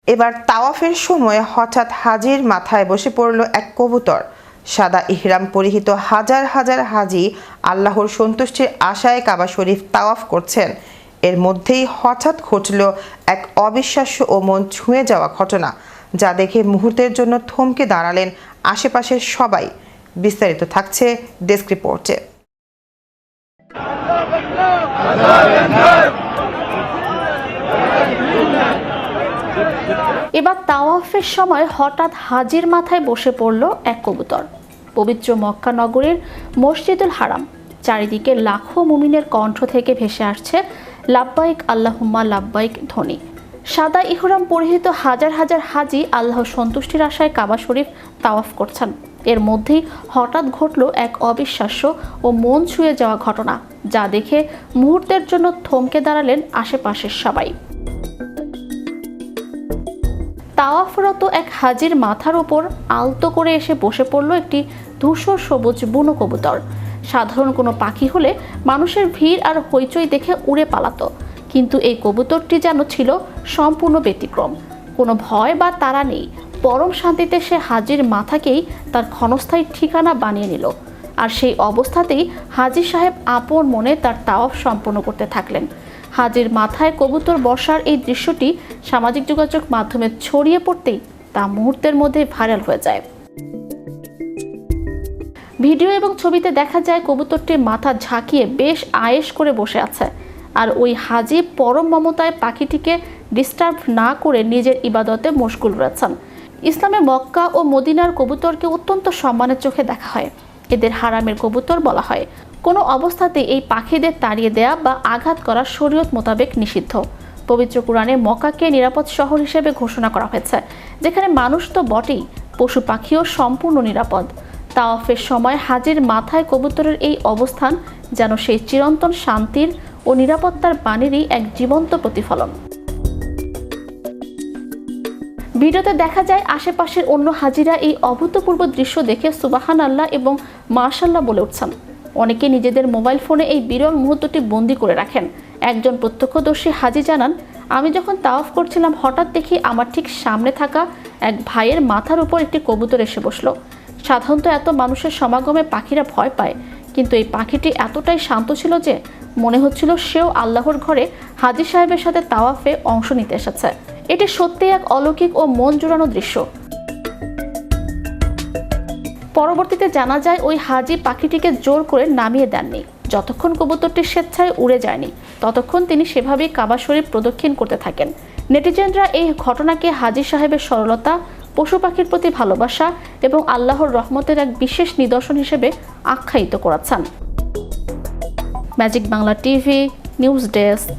এবার তাওয়াফের সময় হঠাৎ হাজির মাথায় বসে পড়ল এক কবুতর। সাদা ইহরাম পরিহিত হাজার হাজার হাজি আল্লাহর সন্তুষ্টির আশায় কাবা শরীফ তাওয়াফ করছেন। এর মধ্যেই হঠাৎ ঘটল এক অবিশ্বাস্য ও মন ছুঁয়ে যাওয়া ঘটনা, যা দেখে মুহূর্তের জন্য থমকে দাঁড়ালেন আশেপাশের সবাই। বিস্তারিত থাকছে ডেস্ক রিপোর্টে। এবার তাওয়াফের সময় হঠাৎ হাজির মাথায় বসে পড়ল এক কবুতর। পবিত্র মক্কা নগরীর মসজিদুল হারাম, চারিদিকে লাখো মুমিনের কণ্ঠ থেকে ভেসে আসছে লাব্বাইক আল্লাহুম্মা লাব্বাইক ধ্বনি। সাদা ইহরাম পরিহিত হাজার হাজার হাজি আল্লাহর সন্তুষ্টির আশায় কাবা শরীফ তাওয়াফ করছেন। এর মধ্যেই হঠাৎ ঘটল এক অবিশ্বাস্য ও মন ছুঁয়ে যাওয়া ঘটনা, যা দেখে মুহূর্তের জন্য থমকে দাঁড়ালেন আশেপাশের সবাই। তাওয়াফরত এক হাজির মাথার উপর আলতো করে এসে বসে পড়ল একটি ধূসর সবুজ বুনো কবুতর। সাধারণ কোনো পাখি হলে মানুষের ভিড় আর হইচই দেখে উড়ে পালাতো, কিন্তু এই কবুতরটি যেন ছিল সম্পূর্ণ ব্যতিক্রম। কোনো ভয় বা তাড়া নেই, পরম শান্তিতে সে হাজির মাথাকেই তার ক্ষণস্থায়ী ঠিকানা বানিয়ে নিল। আর সেই অবস্থাতেই হাজি সাহেব আপন মনে তার তাওয়াফ সম্পন্ন করতে থাকলেন। হাজির মাথায় কবুতর বসার এই দৃশ্যটি সামাজিক যোগাযোগ মাধ্যমে ছড়িয়ে পড়তেই তা মুহূর্তের মধ্যে ভাইরাল হয়ে যায়। ভিডিও এবং ছবিতে দেখা যায় কবুতরটির মাথা ঝাঁকিয়ে বেশ আয়েশ করে বসে আছে, আর ওই হাজি পরম মমতায় পাখিটিকে ডিস্টার্ব না করে নিজের ইবাদতে মশগুল রয়েছেন। ইসলামে মক্কা ও মদিনার কবুতরকে অত্যন্ত সম্মানের চোখে দেখা হয়। এদের হারামের কবুতর বলা হয়। কোনো অবস্থাতে এই পাখিদের তাড়িয়ে দেয়া বা আঘাত করা শরীয়ত মোতাবেক নিষিদ্ধ। পবিত্র কুরআনে মক্কাকে নিরাপদ শহর হিসেবে ঘোষণা করা হয়েছে, যেখানে মানুষ তো বটেই, পশু পাখিও সম্পূর্ণ নিরাপদ। তাওয়াফের সময় হাজির মাথায় কবুতরের এই অবস্থান যেন সেই চিরন্তন শান্তির ও নিরাপত্তার বাণীরই এক জীবন্ত প্রতিফলন। ভিডিওতে দেখা যায় আশেপাশের অন্য হাজিরা এই অভূতপূর্ব দৃশ্য দেখে সুবহানাল্লাহ এবং মাশাআল্লাহ বলে উঠছেন। অনেকে নিজেদের মোবাইল ফোনে এই বিরল মুহূর্তটি বন্দি করে রাখেন। একজন প্রত্যক্ষদর্শী হাজি জানান, আমি যখন তাওয়াফ করছিলাম হঠাৎ দেখি আমার ঠিক সামনে থাকা এক ভাইয়ের মাথার উপর একটি কবুতর এসে বসলো। সাধারণত এত মানুষের সমাগমে পাখিরা ভয় পায়, কিন্তু এই পাখিটি এতটাই শান্ত ছিল যে মনে হচ্ছিল সেও আল্লাহর ঘরে হাজি সাহেবের সাথে তাওয়াফে অংশ নিতে এসেছে। এটি সত্যিই এক অলৌকিক ও মন জুড়ানো দৃশ্য। পরবর্তীতে জানা যায় ওই হাজি পাখিটিকে জোর করে নামিয়ে দেননি। যতক্ষণ কবুতরটি স্বেচ্ছায় উড়ে যায়নি ততক্ষণ তিনি সেভাবেই কাবা শরীফ প্রদক্ষিণ করতে থাকেন। নেটিজেনরা এই ঘটনাকে হাজি সাহেবের সরলতা, পশু পাখির প্রতি ভালোবাসা এবং আল্লাহর রহমতের এক বিশেষ নিদর্শন হিসেবে আখ্যায়িত করেছেন। Magic Bangla TV news desk.